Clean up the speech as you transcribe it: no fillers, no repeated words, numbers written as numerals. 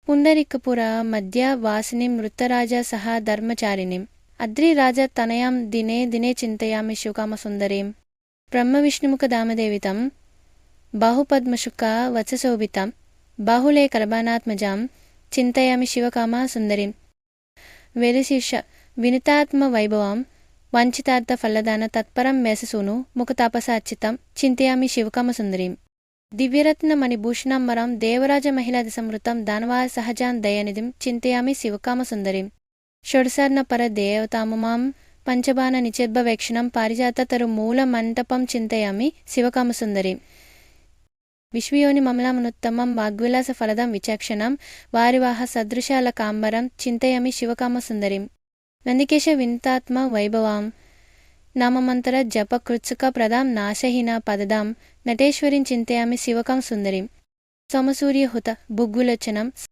పుండరీకపుర మధ్య వాసినీం వృత్తరాజ సహా ధర్మచారిణీం అద్రిరాజ తనయాం దినే దినే చింతయామి శివకామసుందరీం బ్రహ్మవిష్ణుముఖధామదేవితం బాహుపద్మశుక వత్సశోభితాం బాహులే కలబానాత్మజాం చింతయామి శివకామ సుందరీం వెలిశీర్ష వినుతాత్మ వైభవం వంచితార్థ ఫలదాన తత్పరం మేససూను ముఖతాపసార్చితం చింతయామి శివకామ సుందరీం దివ్యరత్న మణిభూషణాంబరం దేవరాజ మహిళాది సంవృతం దానవార సహజాన్ దయనిధిం చింతయామి శివకామ సుందరీం షోడశార్ణ పర దేవతాముమాం పంచబాణ నిచేద్భవేక్షణం పారిజాత తరు మూల మంటపం చింతయామి శివకామ సుందరీం విశ్వయోని మమలామనుత్తమం వాగ్విలాస ఫలదం విచక్షణం వారివాహ సదృశాల కాంబరం చింతయామి శివకామ సుందరీం నందికేశ వినుతాత్మ వైభవాం నామమంతర జప కృత్సుక ప్రదాం నాశహీన పదదాం నటేశ్వరిం చింతయామి శివకాం సుందరీం సోమసూర్యహుత భుగ్గులచనం